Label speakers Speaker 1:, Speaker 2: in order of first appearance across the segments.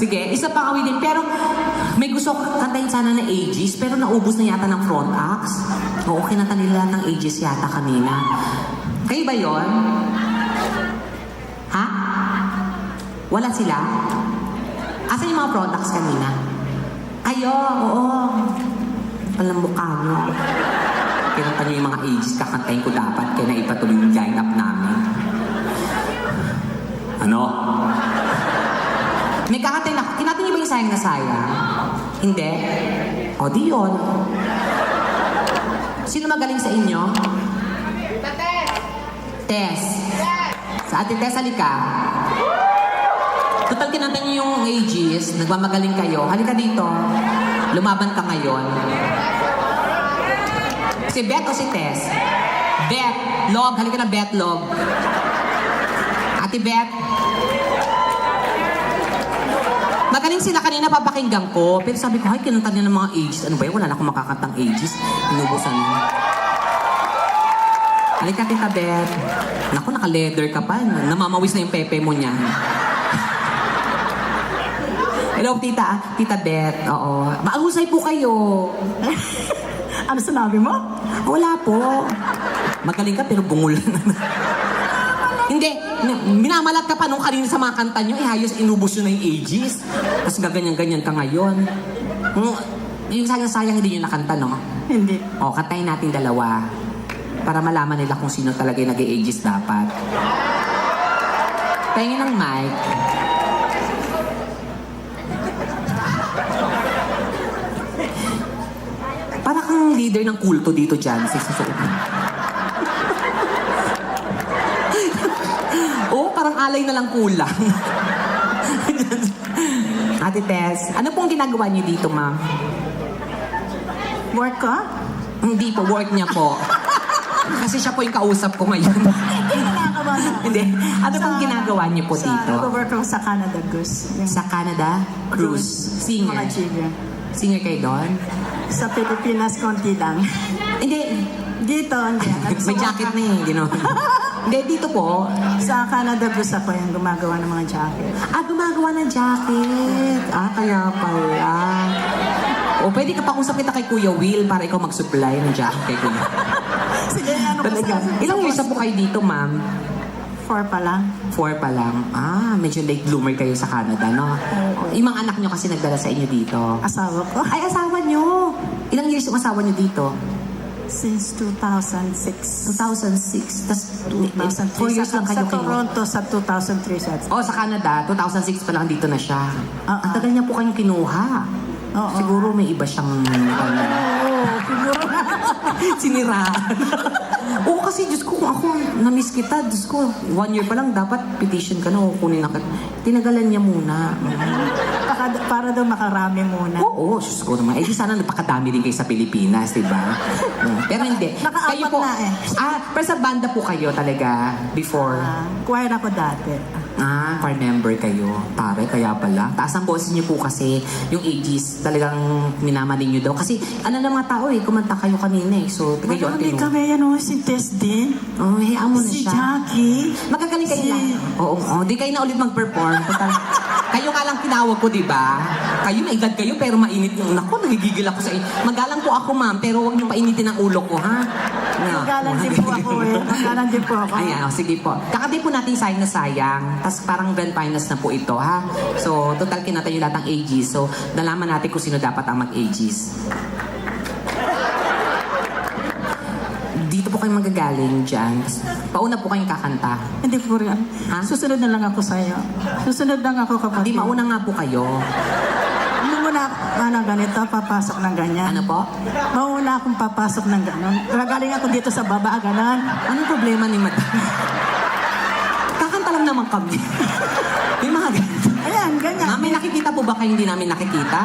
Speaker 1: Sige, isa pang awitin. Pero may gusto ko kantahin sana na Aegis, pero naubos na yata ng front acts. Oo, kinanta nila ng Aegis yata kanina. Kayo ba yon? Ha? Wala sila? Asan yung mga front acts kanina? Ayo, oo. Alam mukha nyo. Kinanta nyo yung mga Aegis, kakantahin ko dapat, kaya naipatuloy yung line-up namin. Ano? May kakatay na, kinatay niyo ba yung sayang na sayang? Hindi? O, di yun. Sino magaling sa inyo? Tess. Sa Ate Tess, halika. Total, kinatay niyo yung Aegis, nagmamagaling kayo. Halika dito. Lumaban ka ngayon. Si Beth o si Tess? Beth. Log. Halika na, Beth, Log. Ate Beth. Magaling sila kanina, papakinggan ko. Pero sabi ko, ay, kinanta niya ng mga Aegis. Ano ba yun? Wala na akong makakantang Aegis. Inubusan niya. Halika, Tita Beth. Naku, naka-leather ka pa. Namamawis na yung pepe mo niyan. Hello, Tita Beth. Oo. Maahusay po kayo.
Speaker 2: Ano sinabi mo?
Speaker 1: Wala po. Magaling ka, pero bungol na. Hindi, minamalat ka pa nung kanina sa mga kanta nyo, hayos inubos nyo na yung Aegis. Tapos gaganyan-ganyan ka ngayon. Yung sayang-sayang hindi nyo nakanta, no?
Speaker 2: Hindi.
Speaker 1: O, kantahin natin dalawa. Para malaman nila kung sino talaga yung nag-Aegis dapat. Pahingin ng mic. Para kang leader ng kulto dito dyan, sa susunod. Oo, parang alay na lang kulang. Ate Tess, ano pong ginagawa niyo dito, ma'am?
Speaker 2: Work ko?
Speaker 1: Hindi po, work niya po. Kasi siya po yung kausap ko ngayon. Hindi. Ano pong ginagawa niyo po dito?
Speaker 2: Nag-work ko sa Canada Goose.
Speaker 1: Sa Canada? Cruise. Singer.
Speaker 2: Mga children.
Speaker 1: Singer kayo doon?
Speaker 2: Sa Pilipinas, konti lang.
Speaker 1: Hindi.
Speaker 2: Dito, hindi.
Speaker 1: May jacket na eh, gano'n. Hindi, dito po.
Speaker 2: Sa Canada Goose ako yung gumagawa ng mga jacket.
Speaker 1: Ah, gumagawa ng jacket. Ah, kaya pala. O, pwede ka pa usap kita kay Kuya Will para ikaw mag-supply ng jacket kay Kuya.
Speaker 2: Sige, ano ko
Speaker 1: Talaga. Ilang years na po kayo dito, ma'am?
Speaker 2: 4 pa lang.
Speaker 1: 4 pa lang. Ah, medyo late bloomer kayo sa Canada, no? Yung mga anak nyo kasi nagdala sa inyo dito.
Speaker 2: Asawa ko.
Speaker 1: Ay, asawa nyo! Ilang years yung asawa nyo dito?
Speaker 2: Since 2006.
Speaker 1: 2006. Tapos,
Speaker 2: 2003.
Speaker 1: 4 years lang kayo
Speaker 2: Sa Toronto, sa 2003 siya.
Speaker 1: Oh, sa Canada, 2006 pa lang dito na siya.
Speaker 2: Oo.
Speaker 1: Ang tagal niya po kayong kinuha.
Speaker 2: Oo.
Speaker 1: Siguro may iba siyang
Speaker 2: Oo, siguro.
Speaker 1: siniraan. Oo, kasi Diyos ko, kung ako na-miss kita, Diyos ko, 1 year pa lang, dapat petition ka na, o kunin na ka. Tinagalan niya muna.
Speaker 2: Para daw makarami muna.
Speaker 1: Oo, Diyos ko naman. Eh, di sana napakadami din kayo sa Pilipinas, di ba? Pero hindi.
Speaker 2: Nakaapat
Speaker 1: Kayo po,
Speaker 2: na eh.
Speaker 1: pero sa banda po kayo talaga, before.
Speaker 2: Choir ako dati.
Speaker 1: Choir member kayo. Pare, kaya pala. Taas ang boses niyo po kasi, yung Aegis, talagang minamanin niyo daw. Kasi, ano na mga tao eh, kumanta kayo kanina eh. So, kayo ang
Speaker 2: Marami kami, si Tess din.
Speaker 1: Oh, hayaan mo na
Speaker 2: Si
Speaker 1: siya.
Speaker 2: Jackie.
Speaker 1: Magkagaling kayo lang. Oo, di kayo na ulit mag-perform. Total, kayo nga lang tinawag ko, di ba? Kayo, may edad kayo, pero mainit yung... Naku, nagigigil ako sa inyo. Magalang po ako, ma'am, pero huwag niyo painitin ang ulo ko, ha?
Speaker 2: Magalang din po ako eh. Magalang din po ako.
Speaker 1: Ayan, sige po. Kakatay po natin sayang na sayang. Tapos parang grand finals na po ito, ha? So, total kinatay yung lahat ng Aegis. So, nalaman natin kung sino dapat ang mag-Aegis. Dito po kayo magagaling dyan. Pauna po kayong kakanta.
Speaker 2: Hindi po rin.
Speaker 1: Ha?
Speaker 2: Susunod na lang ako sa'yo. Susunod lang ako kapag...
Speaker 1: Hindi, mauna nga po kayo.
Speaker 2: Ano muna, ganito, papasok ng ganyan.
Speaker 1: Ano po?
Speaker 2: Mauna akong papasok ng ganon. Gagaling ako dito sa baba, ganon.
Speaker 1: Anong problema ni Madam? Kakanta lang naman kami. May mga ganito.
Speaker 2: Ayan, ganyan.
Speaker 1: Ma'am, may nakikita po ba kayo hindi namin nakikita?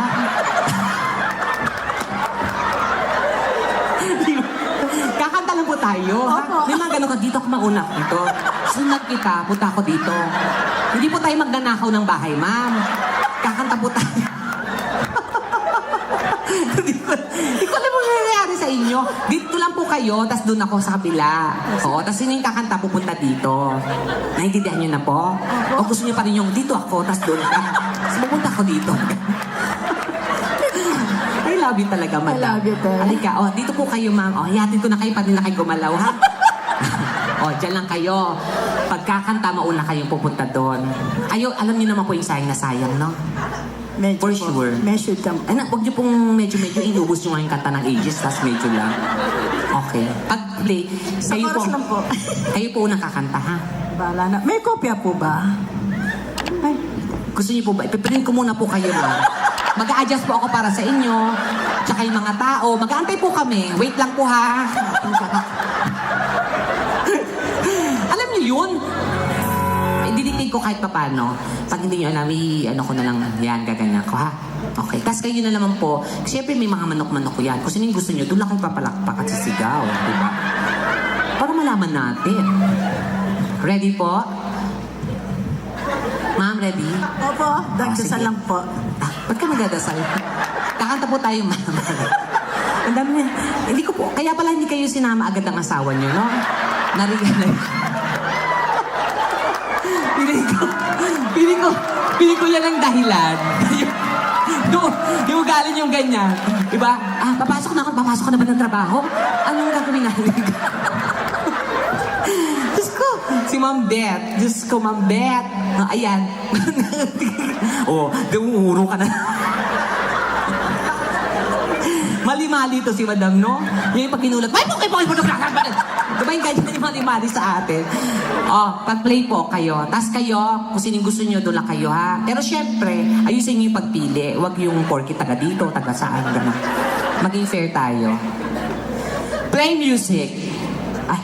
Speaker 1: Kakanta lang po tayo. Ha?
Speaker 2: Opo.
Speaker 1: May mga ganun ka, dito ako mauna dito. Sunod kita, punta ako dito. Hindi po tayo magnanakaw ng bahay, ma'am. Kakanta po tayo. Hindi ko alam mo nangyayari. nangyari sa inyo? Dito lang po kayo, tas doon ako sa kabila. Oo, tas sino yung kakanta pupunta dito? Naintindihan niyo na po? O gusto niyo pa rin yung dito ako, tas doon ka? Tas pupunta ako dito. I love you talaga, madam.
Speaker 2: I love you, te.
Speaker 1: Halika, oh, dito po kayo, ma'am. Oh, hihatid ko na kayo, pati na kayo gumalaw, ha? Oh, dyan lang kayo. Pagkakanta, mauna kayong pupunta doon. Alam niyo naman po yung sayang na sayang, no?
Speaker 2: Medyo
Speaker 1: For
Speaker 2: po.
Speaker 1: sure.
Speaker 2: Measured ka.
Speaker 1: Ay, huwag niyo pong medyo inubos nyo nga yung kanta ng ages, tas medyo lang. Okay. Pag-play,
Speaker 2: Sa
Speaker 1: kayo po,
Speaker 2: chorus lang po.
Speaker 1: kayo po unang kakanta, ha?
Speaker 2: Bala na. May kopya po ba? Ay,
Speaker 1: Gusto niyo po ba? Ipiprint ko muna po kayo, ma'am. Mag-a-adjust po ako para sa inyo. Tsaka yung mga tao. Mag-aantay po kami. Wait lang po, ha? Alam niyo yun? Didictate ko kahit papano. Pag hindi niyo alam, ano ko na lang, yan, gaganyan ko, ha? Okay. Tapos kayo na naman po, siyempre may mga manok-manok ko yan. Kung sino yung gusto niyo, doon lang kayo papalakpak at sisigaw. Di ba? Para malaman natin. Ready po? Ma'am, ready?
Speaker 2: opo, dagdasan
Speaker 1: sige.
Speaker 2: lang po.
Speaker 1: Ah, ba't ka nagdadasal? Kakanta po tayo, ma'am. Ang dami niya. Hindi ko po, kaya pala hindi kayo sinama agad ng asawa niyo, no? Narigalan. Pili ko yan ang dahilan. yung galing yung ganyan. Diba? Ah, papasok na ba ng trabaho? Anong gagawin natin? Diyos ko, si Ma'am Beth. Diyos ko, Ma'am Beth. Ah, ayan. Oh, dumuro ka na. Mali-mali to si Madam, no? Yung pag kinulat, may pokey. Diba yung ganyan yung mali-mali sa atin? Oh, pag-play po kayo. Tapos kayo, kung sinong gusto nyo, doon lang kayo, ha? Pero syempre, ayusin nyo yung pagpili. Huwag yung porky taga dito, taga saan, gano'n. Maging fair tayo. Play music. Ay.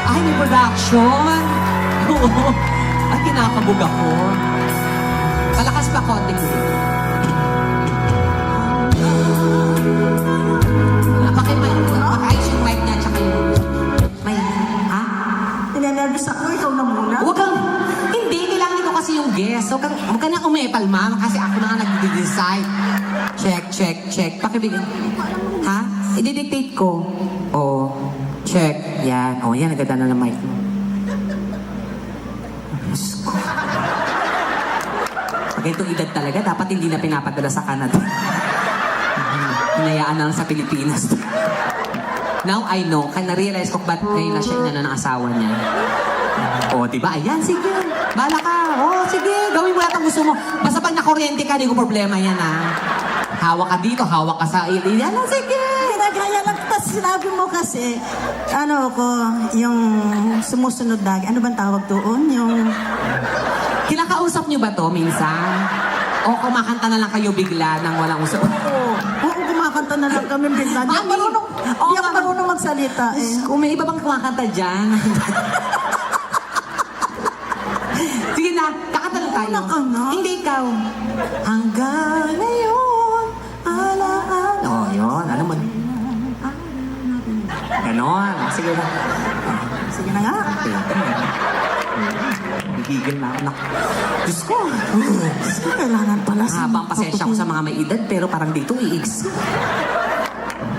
Speaker 1: Ay, may production. Oo. Ay, kinakabog ako. Palakas pa konti. Pakaayos yung mic niya, tsaka yung... May... Ha?
Speaker 2: Ninenervous ako, ikaw na muna.
Speaker 1: Huwag kang... Hindi, kailangan ko kasi yung guest. Huwag ka na umepal, ma'am, kasi ako na nga nag-decide. Check. Pakibigyan. Ha? I-dictate ko. Oh, check. Yan. Oh, yan, naganda na ng mic mo. Diyos ko. Pag itong edad talaga, dapat hindi na pinapadala sa Canada. Hinayaan na lang sa Pilipinas. Now I know, kaya na-realize ko ba't ngayon na siya inano ng asawa niya. O, diba? Ayan, sige. Bala ka. O, sige. Gawin mo lahat ang gusto mo. Basta pag nakuryente ka, di ko problema yan, ha. Hawak ka dito, hawak ka sa ili. Yan, sige.
Speaker 2: Ginagaya lang. Tapos sinabi mo kasi, ano ko, yung sumusunod lagi. Ano bang tawag doon? Yung...
Speaker 1: Kinakausap niyo ba to minsan? O kumakanta na lang kayo bigla nang walang usap?
Speaker 2: Oo, kumakanta na lang kami bigla. Di
Speaker 1: Mami!
Speaker 2: ako marunong magsalita eh.
Speaker 1: Kung may iba bang kumakanta dyan. Sige na, kakanta lang tayo.
Speaker 2: Una ka na.
Speaker 1: Hindi ikaw. Hanggang ngayon, alaan. Oh, yun. Ano mo? Ganon. Sige na.
Speaker 2: Sige na nga.
Speaker 1: Gigil na ako. Diyos ko.
Speaker 2: Diyos ko, kailangan pala.
Speaker 1: Habang pasensya ko sa mga may edad, pero parang dito iigs.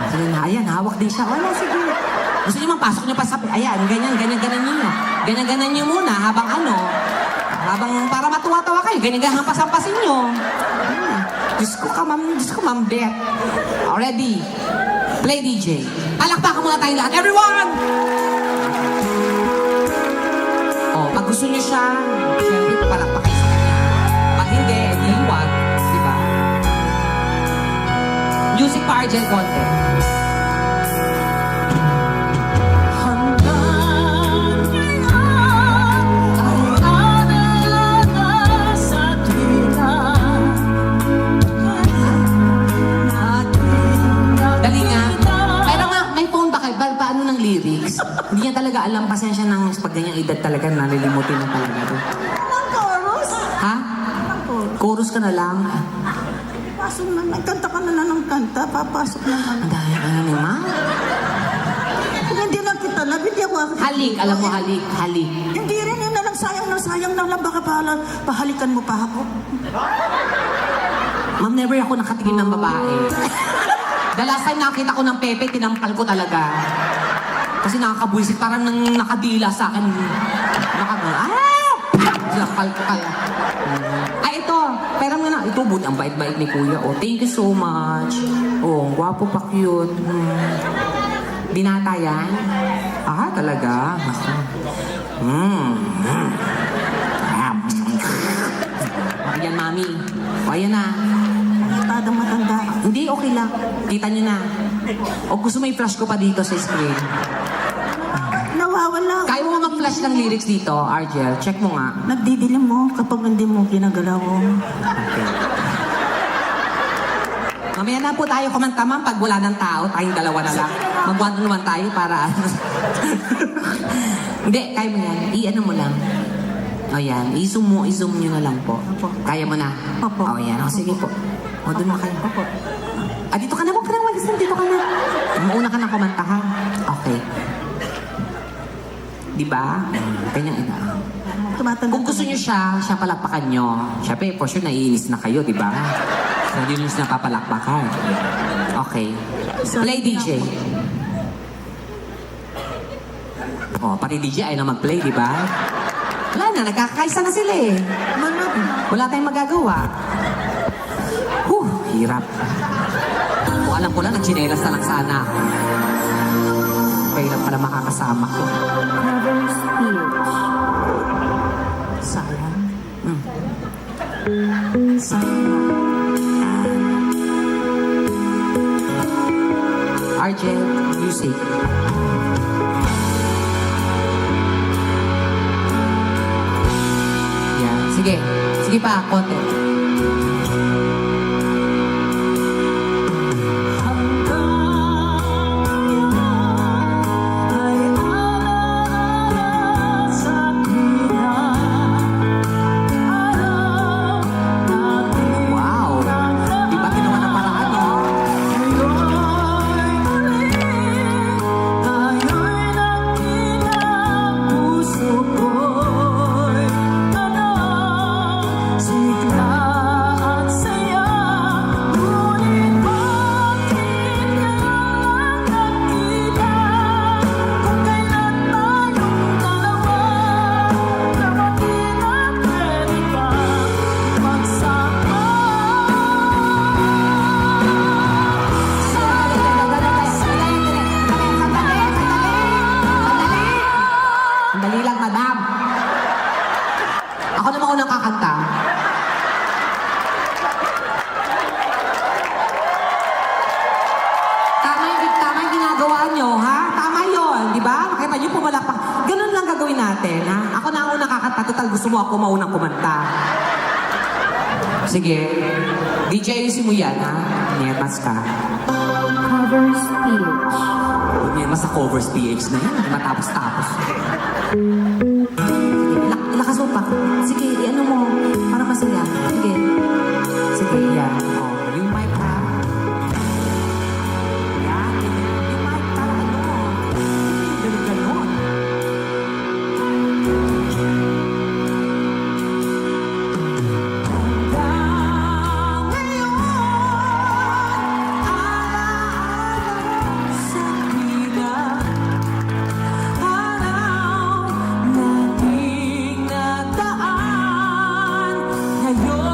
Speaker 1: Sige na, ayan, hawak din siya. Wala, sige. Gusto niyo man, pasok niyo pa sa... Ayan, ganyan niyo. Ganyan niyo muna, habang para matuwa-tawa kayo, ganyan hampasin niyo. Diyos ko, Ma'am Beth. Already. Play DJ. Palakpakan muna tayong lahat. Everyone! Oh, pag gusto niyo siya, siyempre palakpak kayo sa kanya. Pag hindi, di huwag. Diba? Music pa, Argel Conte. Dali nga. Pero nga, may phone ba kayo? Paano ng lyrics? Hindi niya talaga alam. Pasensya ng pag ganyang edad talaga, nalilimutin na talaga.
Speaker 2: Ang chorus.
Speaker 1: Ha?
Speaker 2: Ang chorus.
Speaker 1: Chorus ka na lang.
Speaker 2: Pasok na, nagkanta ka na ng kanta, papasok na lang.
Speaker 1: Ang dahil ano ni Ma?
Speaker 2: Kung hindi lang kita, hindi ako...
Speaker 1: Halik, alam mo, halik.
Speaker 2: Hindi rin, yun na lang, sayang na lang, baka pahalikan mo pa ako.
Speaker 1: Ma'am, never ako nakatingin ng babae. The last time nakita ko ng Pepe, tinampal ko talaga. Kasi nakakabuisit, parang nang nakadila sa akin. Tinampal ko kaya. Ay, ito. Pera mo na. Ito, buti ang bait-bait ni Kuya. Oh, thank you so much. Oh, gwapo pa cute. Binata yan? Ah, talaga? Ayan, mami. O, ayan na.
Speaker 2: Matadang matanda.
Speaker 1: Hindi, okay lang. Kita niyo na. O gusto mo i-flash ko pa dito sa screen?
Speaker 2: Nawawala.
Speaker 1: Kaya mo mag-flash ng lyrics dito, Argel? Check mo nga.
Speaker 2: Nagdidilim mo kapag hindi mo ginagalaw.
Speaker 1: Okay. Mamaya na po tayo kumanta, ma'am. Pag wala ng tao, tayong dalawa na lang. Mag-one naman tayo para Hindi, kaya mo yan. I-ano mo lang. O yan, i-zoom nyo na lang po.
Speaker 2: Opo.
Speaker 1: Kaya mo na?
Speaker 2: Opo.
Speaker 1: O yan, o sige po. O doon na kayo.
Speaker 2: Opo.
Speaker 1: Ah, dito ka na, huwag ka na mag-isang, dito ka na. Mauna ka na kumanta, ha? Okay. Diba? Kanyang ina.
Speaker 2: Tumatanda.
Speaker 1: Kung gusto nyo siya palakpakan nyo. Siyempre, for sure, naiinis na kayo, diba? So, hindi nyo siya napapalakpakan. Okay. Play DJ. Oh, pati DJ ay na mag-play, diba? Wala na, nagkakaisa na sila eh. Wala tayong magagawa. Hirap. Kung alam ko lang, nagchinelas na lang sana ako. Kailan pala makakasama ko.
Speaker 2: Sayang.
Speaker 1: Hmm.
Speaker 2: Sayang.
Speaker 1: Argel, music. Yeah. Sige. Sige pa, konti. Wow! Di ba ginawa ng paraan, no? Sandali lang, madam. Ako naman unang kakanta. Tama yung ginagawa nyo, ha? Tama yun, di ba? Makita nyo, pumalakpak. Ganun lang gagawin natin, ha? Ako na ang unang kakanta. Total, gusto mo ako maunang kumanta. Sige. DJ, ayusin mo yan, ha? Nyemas ka.
Speaker 3: Cover speech.
Speaker 1: Nyemas sa covers PH na yan. Matapos-tapos. Ilakas mo pa. Sige, ano mo. Para masaya. Sige. Sige, yan. Oh, yung mic ha. Yan. Yung mic para ano. Ganun-ganon. Ngayon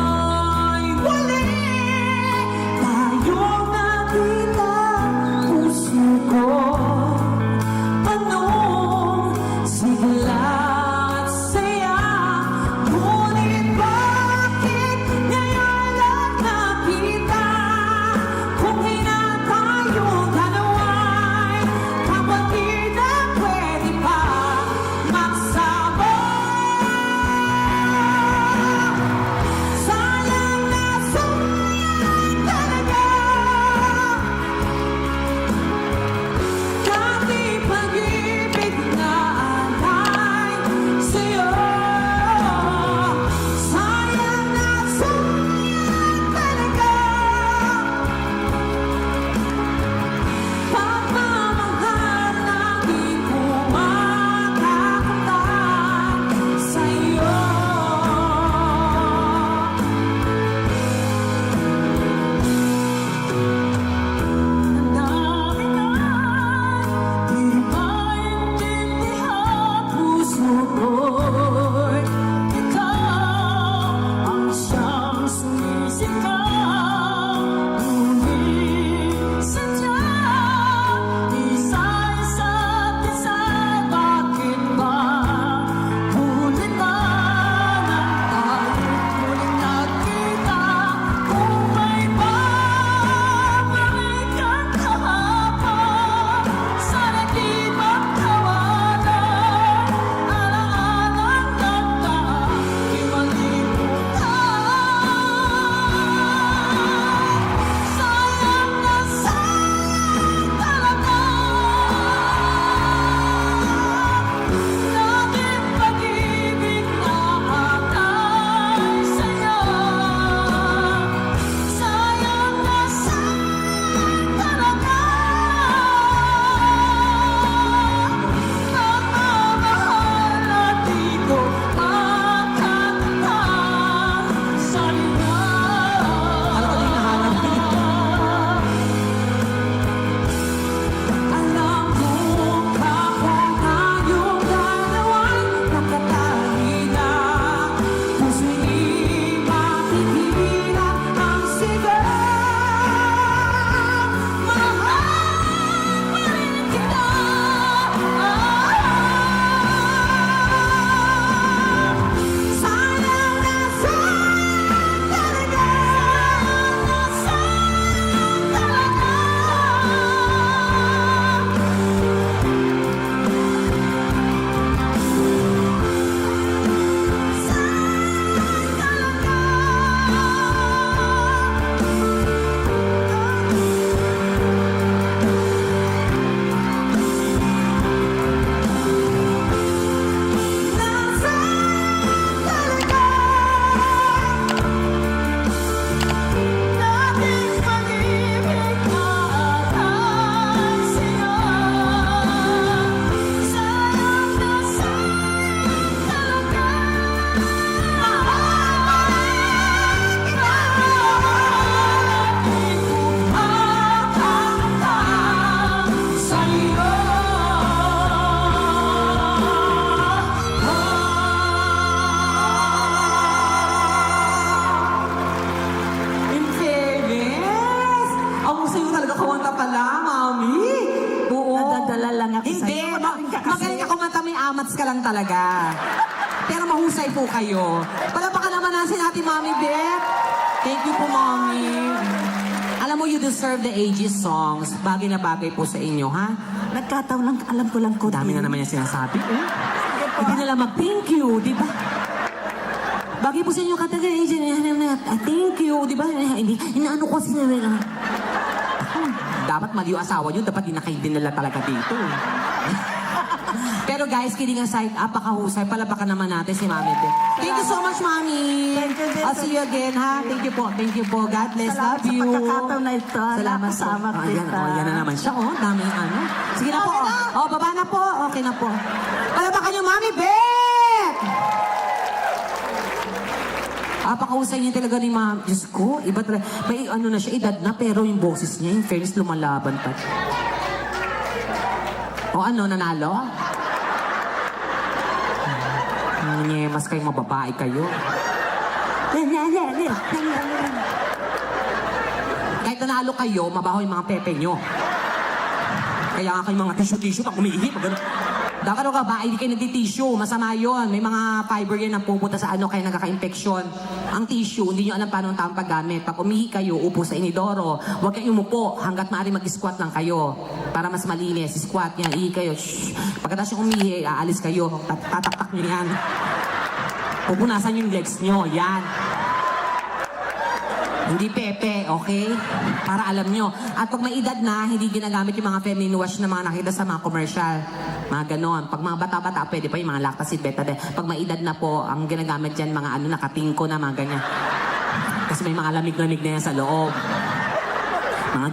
Speaker 1: amats ka lang talaga. Pero mahusay po kayo. Palapakan naman natin natin, Mami Beth. Thank you po, Mami. Alam mo, you deserve the Aegis songs. Bagay na bagay po sa inyo, ha?
Speaker 2: Nagkataon lang, alam ko lang ko.
Speaker 1: Dami na naman yung sinasabi. Hindi na lang mag-thank you, di ba? Bagay po sa inyo kanta ka, thank you, di ba? Inaano ko sinabi lang. Dapat mali yung asawa nyo, dapat di na kayo dinala talaga dito. Pero guys, kidding aside, apakahusay. Palapakan naman natin si Mami Beth. Thank you so much, Mami.
Speaker 2: Thank you,
Speaker 1: I'll see you again, ha? Thank you po. Thank you po. God bless.
Speaker 2: Salamat
Speaker 1: Love you.
Speaker 2: sa pagkakataon na ito.
Speaker 1: Salamat po.
Speaker 2: Nakasama
Speaker 1: Ayan,
Speaker 2: kita.
Speaker 1: yan na naman siya. Oh, daming ano. Sige na po.
Speaker 2: Okay na.
Speaker 1: Oh, baba na po. Okay na po. Palapakan niyo, Mami Beth! Apakahusay niya talaga ni Ma'am. Diyos ko, iba talaga. May ano na siya, edad na, pero yung boses niya, yung fairness lumalaban pa. O ano, nanalo? Mas kayong mababae kayo. Kahit nanalo kayo, mabaho yung mga pepe nyo. Kaya nga kayong mga tissue-tissue pag umiihi, pag gano'n. Dakaro ka ba, hindi kayo nagti-tissue, masama yon. May mga fiber yan ang pupunta sa ano, kaya nagkaka-infection. Ang tissue, hindi nyo alam paano ang tamang paggamit. Pag umihi kayo, upo sa inidoro, huwag kayong umupo, hanggat maaari mag-squat lang kayo. Para mas malinis, squat yan, ihi kayo. Shhh. Pagkatapos yung umihi, aalis kayo, tataktak nyo yan. Pupunasan yung legs nyo, yan. Hindi pepe, okay? Para alam nyo. At pag may edad na, hindi ginagamit yung mga feminine wash na mga nakita sa mga commercial. Mga ganon. Pag mga bata-bata, pwede pa yung mga lactacid betadine. Pag may edad na po, ang ginagamit dyan, mga ano, nakatingko na, mga ganyan. Kasi may mga lamig-lamig na yan sa loob. Mga